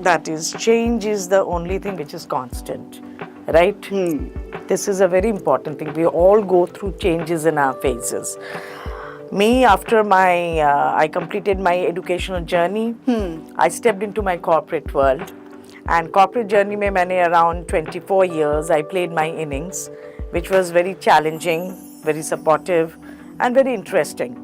That is, change is the only thing which is constant, right? This is a very important thing. We all go through changes in our phases. Me, after I completed my educational journey, I stepped into my corporate world. And corporate journey mein maine around 24 years, I played my innings, which was very challenging, very supportive, and very interesting.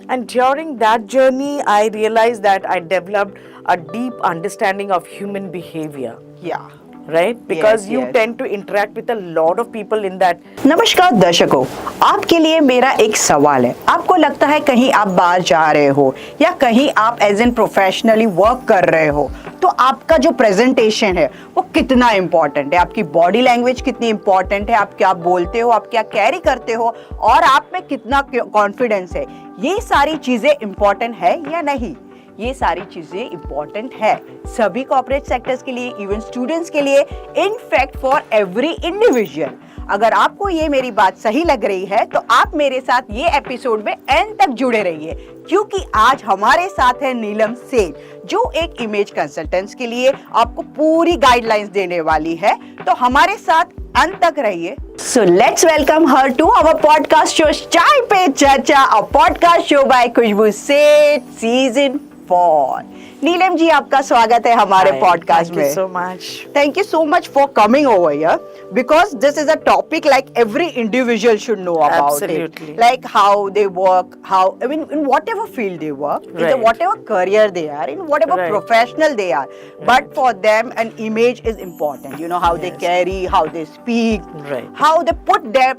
And during that journey, I realized that I developed a deep understanding of human behavior. Yeah. Right? Because Yes, you yes. tend to interact with a lot of people in that. नमस्कार दर्शकों, आपके लिए मेरा एक सवाल है। आपको लगता है कहीं आप बाहर जा रहे हो या कहीं आप एज एन प्रोफेशनली वर्क कर रहे हो, तो आपका जो प्रेजेंटेशन है वो कितना इम्पोर्टेंट है, आपकी बॉडी लैंग्वेज कितनी इम्पोर्टेंट है, आप क्या बोलते हो, आप क्या कैरी करते हो और आप में कितना कॉन्फिडेंस है, ये सारी चीजें इम्पोर्टेंट है या नहीं? ये सारी चीजें इंपॉर्टेंट है सभी कॉर्पोरेट सेक्टर्स के लिए, इवन स्टूडेंट्स के लिए, इनफैक्ट फॉर एवरी इंडिविजुअल। अगर आपको ये मेरी बात सही लग रही है तो आप मेरे साथ ये एपिसोड में एंड तक जुड़े रहिए, क्योंकि आज हमारे साथ है नीलम सेन, जो एक इमेज कंसल्टेंट्स के लिए आपको पूरी गाइडलाइंस देने वाली है। तो हमारे साथ अंत तक रहिए। So let's welcome her to our podcast show Chai Pe Charcha, a podcast show by Khushboo Seth season 4। Neelam ji, आपका स्वागत है हमारे पॉडकास्ट में। Thank you so much. Thank you so much for coming over here, because this is a topic like every individual should know about. Absolutely. It. Like how they work, how, I mean, in whatever field they work, in Right. whatever career they are, in whatever Right. professional they are. But for them, an image is important. You know, how they Yes. carry, how they speak, Right. how they put their,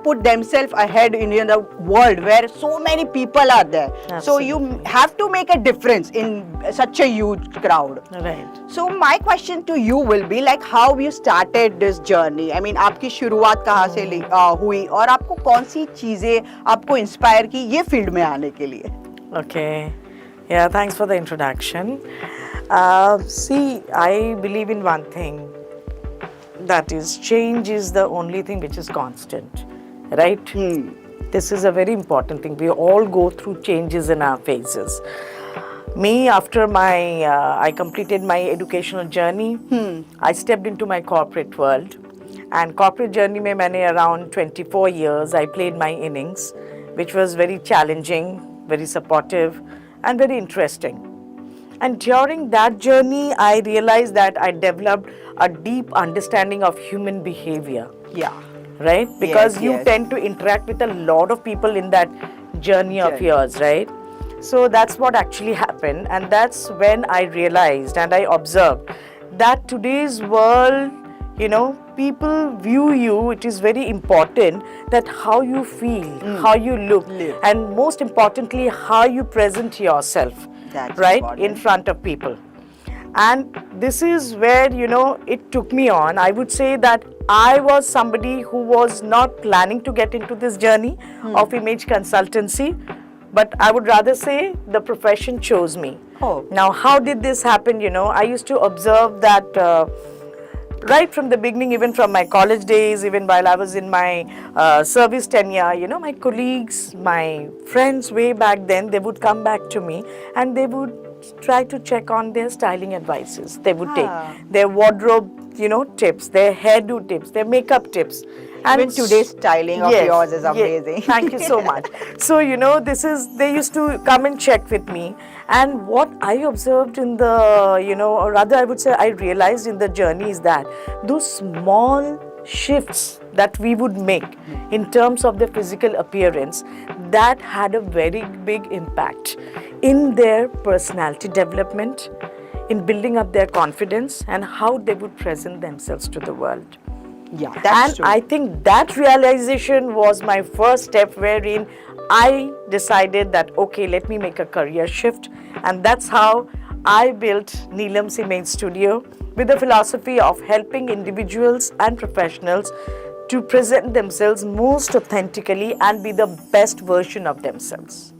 put themselves ahead in the world where so many people are there. So Absolutely. you have to make a difference in such a huge crowd. Right. So my question to you will be like how you started this journey. I mean, आपकी शुरुआत कहाँ से हुई और आपको कौन सी चीजें आपको इंस्पायर की ये फील्ड में आने के लिए? Okay. Yeah, thanks for the introduction. See, I believe in one thing. That is, change is the only thing which is constant. Right? This is a very important thing. We all go through changes in our phases. Me, after I completed my educational journey, I stepped into my corporate world. And corporate journey mein maine around 24 years, I played my innings, which was very challenging, very supportive, and very interesting. And during that journey, I realized that I developed a deep understanding of human behavior. Yeah. Right? Because Yes, you yes. tend to interact with a lot of people in that journey of yours, right? So that's what actually happened, and that's when I realized and I observed that today's world, people view you. It is very important that how you feel, how you look, and most importantly, how you present yourself, That's right, important. in front of people. And this is where, it took me on. I would say that I was somebody who was not planning to get into this journey of image consultancy, but I would rather say the profession chose me. Oh. Now, how did this happen? I used to observe that right from the beginning, even from my college days, even while I was in my service tenure, my colleagues, my friends way back then, they would come back to me and they would try to check on their styling advices. They would take their wardrobe, tips, their hairdo tips, their makeup tips. And Even today's styling of yours is amazing. Thank you so much. So, they used to come and check with me. And what I observed in the, or rather I would say I realized in the journey is that those small shifts that we would make in terms of the physical appearance, that had a very big impact in their personality development, in building up their confidence, and how they would present themselves to the world. Yeah, that's true. I think that realization was my first step, wherein I decided that, okay, let me make a career shift. And that's how I built Neelam's Image Studio, with the philosophy of helping individuals and professionals to present themselves most authentically and be the best version of themselves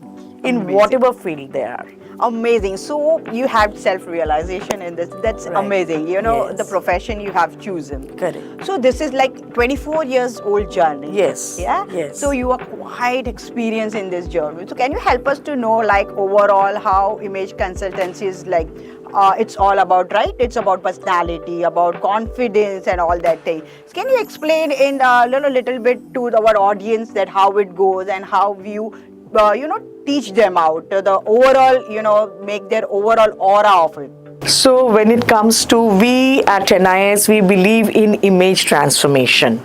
in whatever field they are. Amazing. So you have self-realization in this. That's Right. amazing. Yes. The profession you have chosen. Correct. So this is like 24 years old journey. Yes. Yeah? Yes. So you are quite experienced in this journey. So can you help us to know like overall how image consultancy is like, it's all about, right? It's about personality, about confidence, and all that thing. Can you explain in little bit to our audience that how it goes and how you, teach them out the overall, make their overall aura of it? So when it comes to, we at NIS, we believe in image transformation.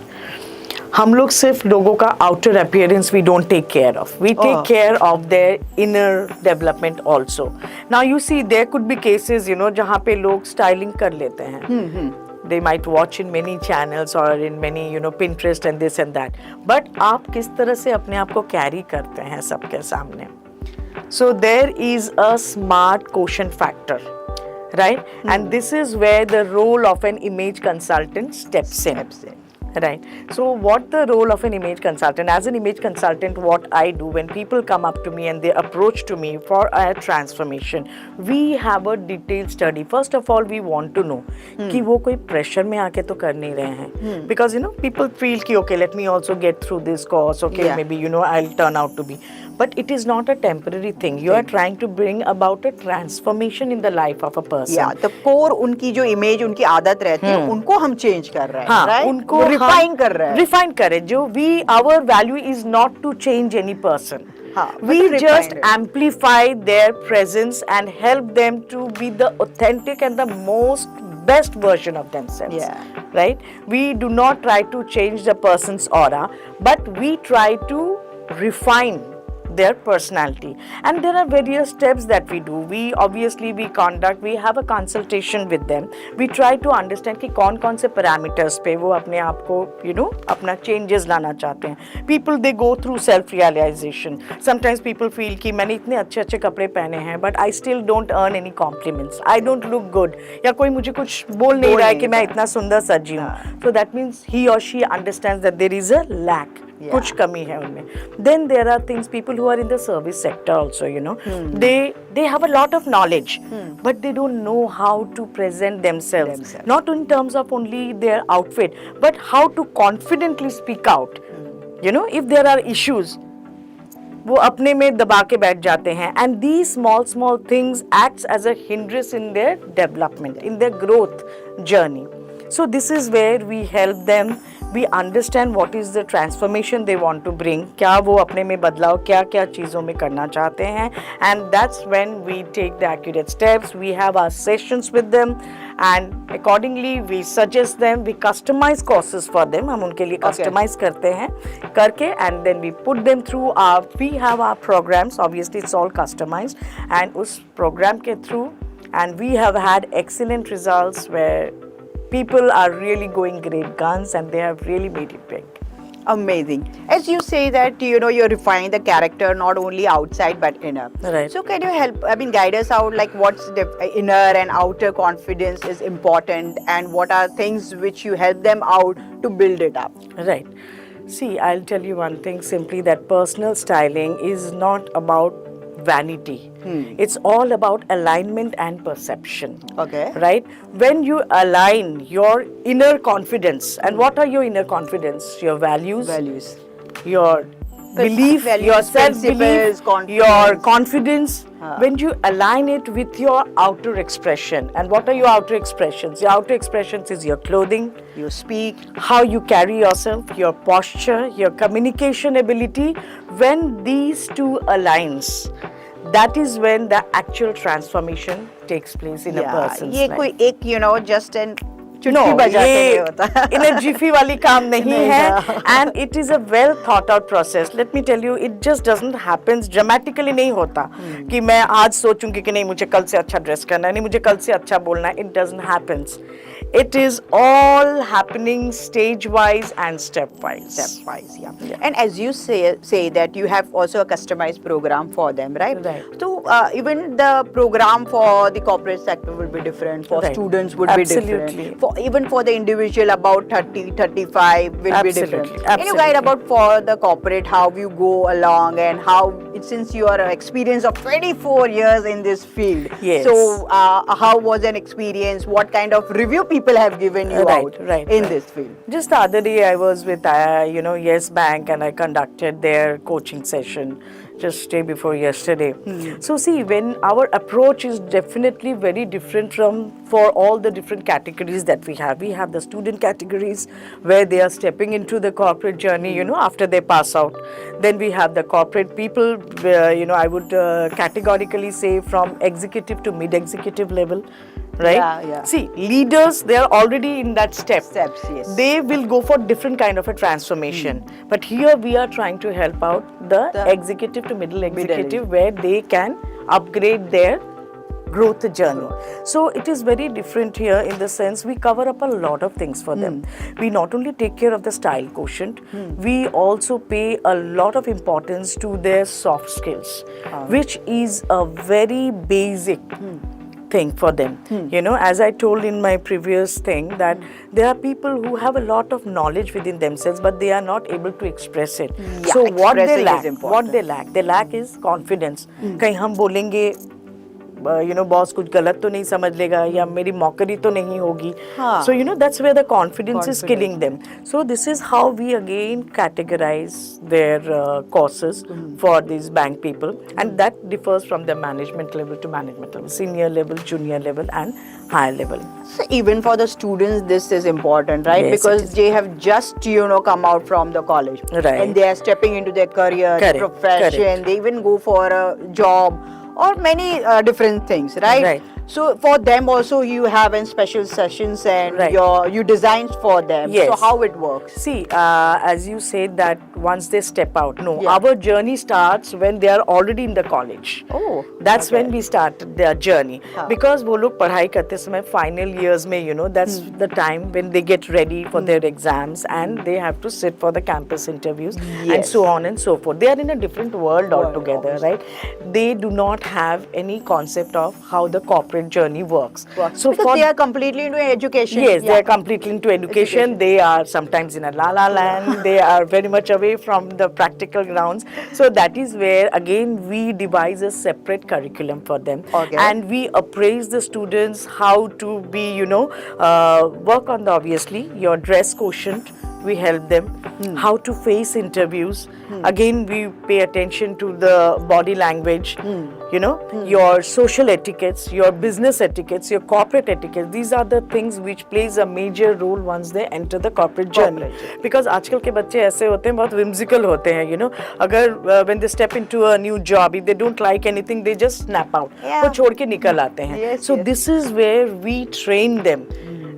हम लोग सिर्फ लोगों का outer appearance we don't take care of. We take care of their inner development also. Now you see there could be cases, जहाँ पे लोग styling कर लेते हैं. They might watch in many channels or in many, Pinterest and this and that. But आप किस तरह से अपने आप को carry करते हैं सबके सामने. So there is a smart quotient factor, right? And this is where the role of an image consultant steps in. Right. So what the role of an image consultant, as an image consultant, what I do when people come up to me and they approach to me for a transformation, we have a detailed study. First of all, we want to know कि वो कोई pressure में आके तो कर नहीं रहे हैं. Because, people feel कि okay, let me also get through this course, okay, maybe, I'll turn out to be. But it is not a temporary thing. You are trying to bring about a transformation in the life of a person. Yeah, the core उनकी जो image, उनकी आदत रहती है, उनको हम change कर रहे हैं, हाँ, right? उनको refine कर रहे हैं. Refine करें. जो our value is not to change any person. हाँ, We just amplify their presence and help them to be the authentic and the best version of themselves. Yeah. Right? We do not try to change the person's aura, but we try to refine their personality, and there are various steps that we do. We have a consultation with them. We try to understand कि कौन से parameters पे वो अपने आप को अपना changes लाना चाहते हैं. People, they go through self realization. Sometimes people feel कि मैंने इतने अच्छे कपड़े पहने हैं but I still don't earn any compliments. I don't look good, या कोई मुझे कुछ बोल नहीं रहा है कि मैं इतना सुंदर सजी हूँ. So that means he or she understands that there is a lack. कुछ कमी है उनमें. Then there are things, people who are in the service sector also, they have a lot of knowledge, but they don't know how to present themselves. Not in terms of only their outfit, but how to confidently speak out. If there are issues, वो अपने में दबा के बैठ जाते हैं. And these small things acts as a hindrance in their development, in their growth journey. So this is where we help them. We understand what is the transformation they want to bring. क्या वो अपने में बदलाव क्या चीज़ों में करना चाहते हैं. And that's when we take the accurate steps. We have our sessions with them, and accordingly we suggest them. We customize courses for them. हम उनके लिए customize करते हैं करके, and then we put them through we have our programs. Obviously it's all customized, and उस program के through, and we have had excellent results where people are really going great guns and they have really made it big. Amazing. As you say that, you're refining the character not only outside but inner. Right. So can you guide us out, like what's the inner and outer confidence is important, and what are things which you help them out to build it up? Right. See, I'll tell you one thing simply, that personal styling is not about vanity. It's all about alignment and perception. Okay. Right? When you align your inner confidence, and what are your inner confidence? Your values, your belief, your self-belief, your confidence. When you align it with your outer expression. And what are your outer expressions? Your outer expressions is your clothing, you speak, how you carry yourself, your posture, your communication ability. When these two aligns, that is when the actual transformation takes place in a person's ये life. कोई एक just an चुटकी बजा के नहीं होता. in a jiffy वाली काम नहीं है, and it is a well thought out process. Let me tell you, it just doesn't happen dramatically. नहीं होता कि मैं आज सोचूंगी कि नहीं मुझे कल से अच्छा ड्रेस करना है, नहीं मुझे कल से अच्छा बोलना है. It doesn't happen. It is all happening stage wise and step wise. Yeah. And as you say that you have also a customized program for them, right? Right. So even the program for the corporate sector will be different, for students would be different. Even for the individual about 30, 35 will be different. Can you guide about for the corporate how you go along, and how, since you are an experience of 24 years in this field, Yes. so how was an experience? What kind of review people have given you in this field? Just the other day I was with Yes Bank, and I conducted their coaching session. just day before yesterday. So see, when our approach is definitely very different from for all the different categories that we have. We have the student categories where they are stepping into the corporate journey, you know, after they pass out. Then we have the corporate people where, you know, I would categorically say from executive to mid-executive level. Right? Yeah. See, leaders, they are already in that steps, yes. They will go for different kind of a transformation. But here we are trying to help out the executive to middle executive where they can upgrade their growth journey. So it is very different here in the sense we cover up a lot of things for them. We not only take care of the style quotient, we also pay a lot of importance to their soft skills, which is a very basic thing for them. You know, as I told in my previous thing that there are people who have a lot of knowledge within themselves but they are not able to express it. So what they lack is confidence. कहीं हम बोलेंगे you know, boss कुछ गलत तो नहीं समझ लेगा या मेरी मौकरी तो नहीं होगी. So you know, that's where the confidence is killing them. So this is how we again categorize their courses for these bank people, and that differs from the management level to management level, senior level, junior level and higher level. So even for the students this is important, right? Yes, because they have just, you know, come out from the college, Right. and they are stepping into their career, Correct, profession, correct. they even go for a job or many different things, right? Right. So for them also you have in special sessions and Right. you designs for them. Yes. So how it works? See, as you said that once they step out, no, Yeah. our journey starts when they are already in the college. Oh, That's okay. when we start their journey. Because वो लोग पढ़ाई करते समय final years में, you know, that's the time when they get ready for their exams and they have to sit for the campus interviews and Yes. so on and so forth. They are in a different world altogether, obviously. right? They do not have any concept of how the corporate journey works. So because they are completely into education. Yes, they are completely into education. They are sometimes in a la land. They are very much away from the practical grounds. So that is where again we devise a separate curriculum for them, and we appraise the students how to be, you know, work on the obviously your dress quotient. We help them how to face interviews. Again, we pay attention to the body language, you know, your social etiquettes, your business etiquettes, your corporate etiquettes. These are the things which plays a major role once they enter the corporate journey. Because आजकल के बच्चे ऐसे होते हैं, बहुत whimsical होते हैं, you know. अगर when they step into a new job, if they don't like anything, they just snap out. वो छोड़ के निकल आते हैं. So this is where we train them.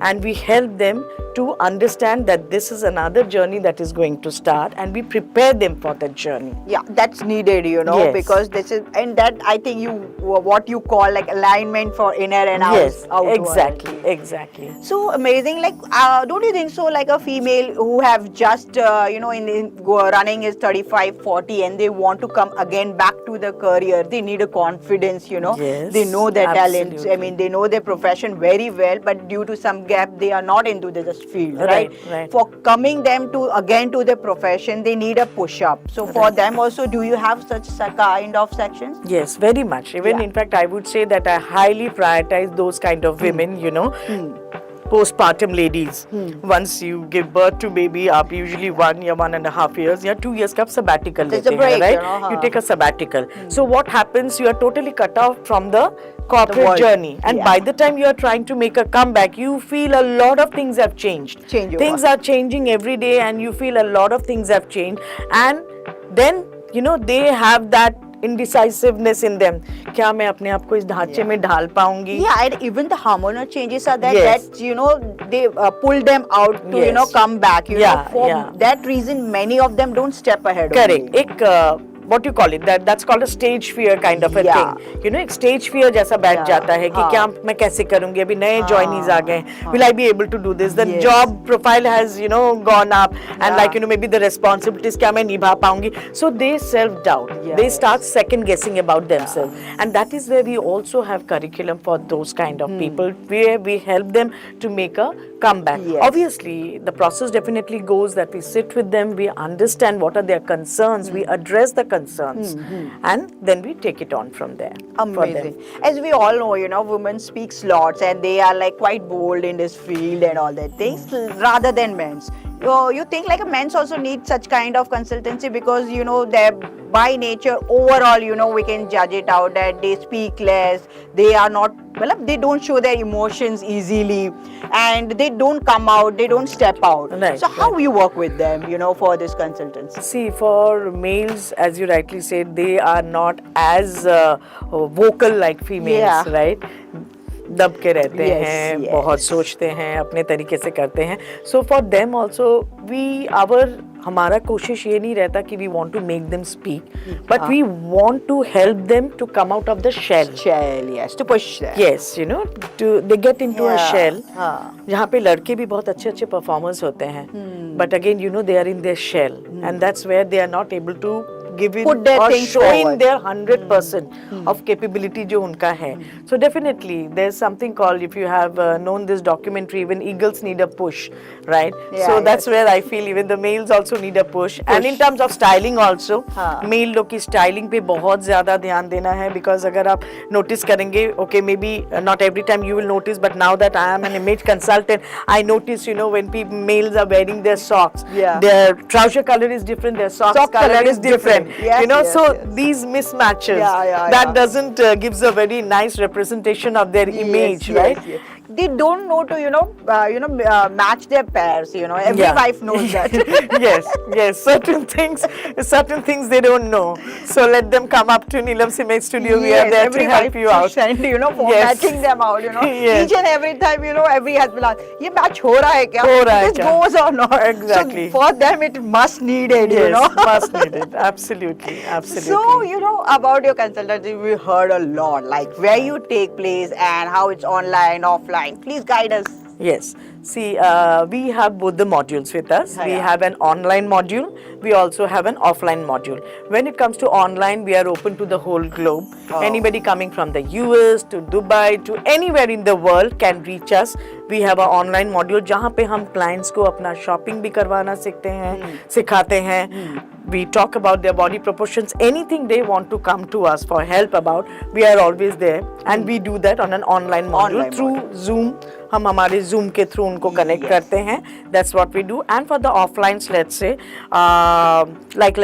And we help them to understand that this is another journey that is going to start, and we prepare them for that journey. Yeah, that's needed, you know, Yes. because this is, and that I think you, what you call like alignment for inner and Yes, outward. exactly. So amazing. Like, don't you think so? Like a female who have just, you know, running is 35, 40, and they want to come again back to the career. They need a confidence, you know. Yes, they know their talents. I absolutely. mean, they know their profession very well, but due to some gap, they are not into this field, right? Right. For coming them to again to the profession, they need a push up. So for them also, do you have such kind of sections? Yes, very much. Even in fact, I would say that I highly prioritize those kind of women, you know. Postpartum ladies. Once you give birth to baby, आप usually 1.5 years, 2 years का sabbatical There's लेते a break, हैं, right? you know, You take a sabbatical. So what happens? You are totally cut off from the corporate world. journey, and by the time you are trying to make a comeback, you feel a lot of things have changed. Things are changing every day, and you feel a lot of things have changed, and then you know they have that indecisiveness in them. क्या मैं अपने आप को इस ढांचे में ढाल पाऊंगी? Yeah, and even the hormonal changes are that Yes. that you know they pull them out to you know come back. You know, for that reason, many of them don't step ahead. Correct. एक what you call it, that's called a stage fear kind of a thing. You know, एक stage fear जैसा बैठ जाता है कि क्या मैं कैसे करूंगी, अभी नए joinees आ गए, will I be able to do this? The job profile has, you know, gone up, and like, you know, maybe the responsibilities क्या मैं निभा पाऊंगी. So they self-doubt. They start second guessing about themselves, and that is where we also have curriculum for those kind of people, where we help them to make a comeback. Obviously, the process definitely goes that we sit with them, we understand what are their concerns, we address the concerns, and then we take it on from there. Amazing. As we all know, you know, women speaks lots and they are like quite bold in this field and all that things rather than men's. You think like a men's also need such kind of consultancy because you know they're by nature overall you know we can judge it out that they speak less, they are not well they don't show their emotions easily and they don't come out, they don't step out. Right, So how right. you work with them you know for this consultancy? See, for males, as you rightly said, they are not as vocal like females, Yeah. right? दब के रहते Yes, हैं, yes. बहुत सोचते हैं, अपने तरीके से करते हैं. So for them also, हमारा कोशिश ये नहीं रहता कि we want to make them speak, but we want to help them to come out of the shell. Shell, yes, to push them. Yes, you know, they get into a Yeah, shell. हाँ. जहाँ पे लड़के भी बहुत अच्छे अच्छे performers होते हैं, but again you know they are in their shell, and that's where they are not able to give in Put their or things showing forward. their 100% of capability जो उनका है. So definitely there's something called, if you have known this documentary, even eagles need a push, right? Yeah, So that's yes. where I feel even the males also need a push. And in terms of styling also, हाँ. Mail लोग की styling पे बहुत ज़्यादा ध्यान देना है, because अगर आप नोटिस करेंगे, okay maybe not every time you will notice, but now that I am an image consultant, I notice, you know, when males are wearing their socks, Yeah. their trouser color is different, their socks Sock color is different. Yes, You know, yes, so yes. these mismatches, Yeah, that yeah. doesn't gives a very nice representation of their image, Yes, right? yes. They don't know to match their pairs. You know, every Yeah. wife knows that. yes. Certain things they don't know. So let them come up to Neelam's Image Studio. We are Yes, there every to help wife you out. Send, for Yes. matching them out. Yes. Each and every time, every husband asks, "ये match हो रहा है क्या? हो रहा है This क्या?" goes or not? Exactly. So for them, it must needed. Yes, must need it. Absolutely. So, about your consultancy, we heard a lot, like where you take place and how it's online, offline. Please guide us. Yes. See, we have both the modules with us. We Yeah. have an online module. We also have an offline module. When it comes to online, we are open to the whole globe. Oh. Anybody coming from the US to Dubai to anywhere in the world can reach us. We have an online module जहाँ पे हम clients को अपना shopping भी करवाना सिखाते हैं. We talk about their body proportions, anything they want to come to us for help about, we are always there, and we do that on an online module Online through Zoom. हम हमारे Zoom के through उनको connect Yes. करते हैं. That's what we do. And for the offlines, let's say,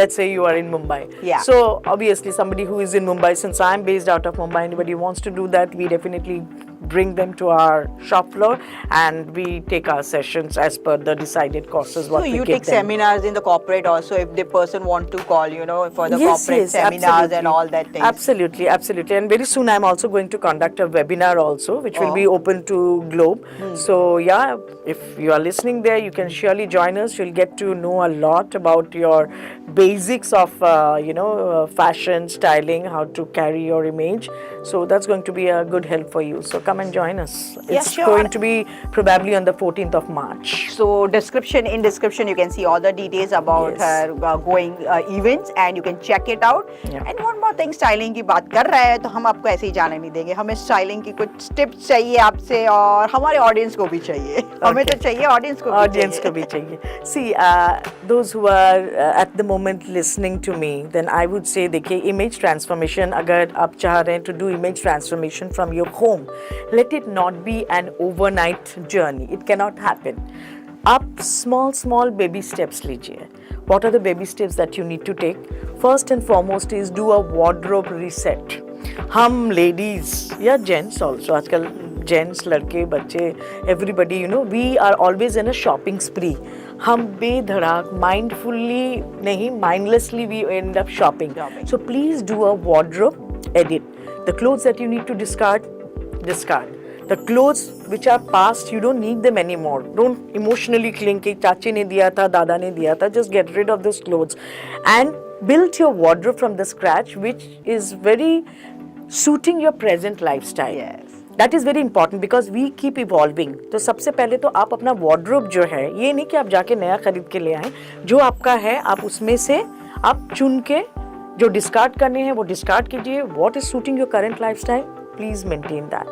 let's say you are in Mumbai. Yeah. So obviously somebody who is in Mumbai, since I'm based out of Mumbai, anybody who wants to do that, we definitely bring them to our shop floor and we take our sessions as per the decided courses what So we you give take them. seminars in the corporate also if the person want to call, for the Yes, corporate yes, seminars absolutely. and all that things. Absolutely. And very soon I'm also going to conduct a webinar also, which will be open to globe. So yeah, if you are listening there, you can surely join us. You'll get to know a lot about your basics of, fashion, styling, how to carry your image. So that's going to be a good help for you. So come and join us. Yeah, It's sure. going to be probably on the 14th of March. So description you can see all the details about Yes. her going events and you can check it out. Yeah. And one more thing, styling की बात कर रहा है तो हम आपको ऐसे ही जाने नहीं देंगे. हमें styling की कुछ tips चाहिए आपसे और हमारे audience को भी चाहिए. हमें तो चाहिए audience को भी Audience को चाहिए. भी चाहिए. See, those who are at the moment listening to me, then I would say देखिए image transformation, अगर आप चाह रहे हैं to do image transformation from your home, let it not be an overnight journey. It cannot happen. आप small baby steps लीजिए. What are the baby steps that you need to take? First and foremost is do a wardrobe reset. हम ladies या gents also, आजकल gents, लड़के, बच्चे, everybody, we are always in a shopping spree. हम बेधड़ाक, mindfully नहीं, mindlessly we end up shopping. So please do a wardrobe edit. The clothes that you need to discard. The clothes which are past, you don't need them anymore. Don't emotionally cling कि चाची ने दिया था, दादा ने दिया था. Just get rid of those clothes and build your wardrobe from the scratch, which is very suiting your present lifestyle. Yes. That is very important because we keep evolving. तो सबसे पहले तो आप अपना wardrobe जो है, ये नहीं कि आप जाके नया खरीद के ले आएं. जो आपका है, आप उसमें से आप चुन के जो discard करने हैं वो discard कीजिए. What is suiting your current lifestyle? Please maintain that.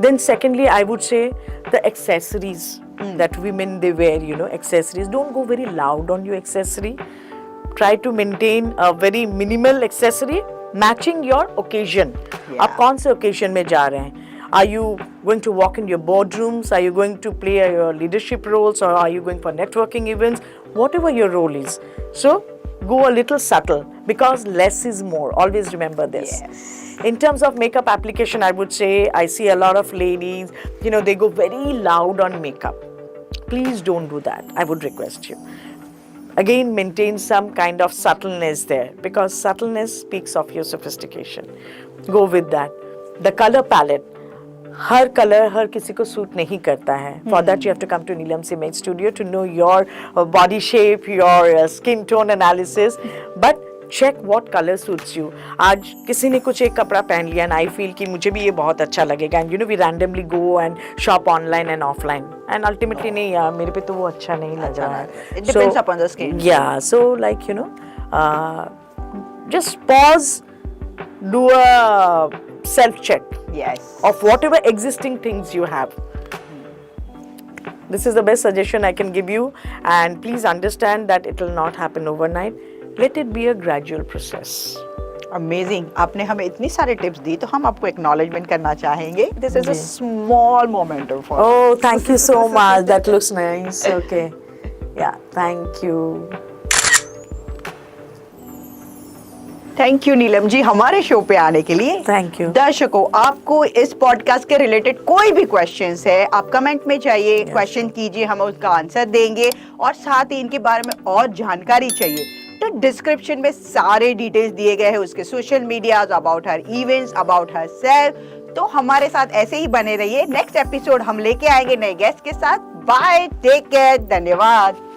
Then secondly, I would say the accessories that women they wear, accessories. Don't go very loud on your accessory. Try to maintain a very minimal accessory matching your occasion. Yeah. आप कौन से occasion में जा रहे हैं? Are you going to walk in your boardrooms? Are you going to play your leadership roles, or are you going for networking events? Whatever your role is. So go a little subtle, because less is more. Always remember this. Yes. In terms of makeup application, I would say I see a lot of ladies, they go very loud on makeup. Please don't do that. I would request you. Again, maintain some kind of subtleness there, because subtleness speaks of your sophistication. Go with that. The color palette. हर colour हर किसी को suit नहीं करता है. For that you have to come to Neelam Image Studio to know your body shape, your skin tone analysis. But check what color suits you. आज किसी ने कुछ एक कपड़ा पहन लिया and I feel कि मुझे भी ये बहुत अच्छा लगेगा, and we randomly go and shop online and offline, and ultimately नहीं यार मेरे पे तो वो अच्छा नहीं लग रहा है. It depends upon the skin. Yeah, so like just pause, do a self check Yes. of whatever existing things you have. This is the best suggestion I can give you, and please understand that it will not happen overnight. Let it be a gradual process. Amazing, आपने हमें इतनी सारे tips दी, तो हम आपको acknowledgement करना चाहेंगे. This is a small moment for. Oh, thank you so much. That looks nice. Okay. Yeah, thank you. Thank you Neelam ji हमारे शो पे आने के लिए. Thank you. दर्शकों, आपको इस पॉडकास्ट के रिलेटेड कोई भी क्वेश्चंस है, आप कमेंट में चाहिए, क्वेश्चन कीजिए, हम उसका आंसर देंगे. और साथ ही इनके बारे में और जानकारी चाहिए तो डिस्क्रिप्शन में सारे डिटेल्स दिए गए हैं, उसके social media, about her events, about her self. तो हमारे साथ ऐसे ही बने रहिए. नेक्स्ट एपिसोड हम लेके आएंगे नए गेस्ट के साथ. बाय, टेक केयर, धन्यवाद.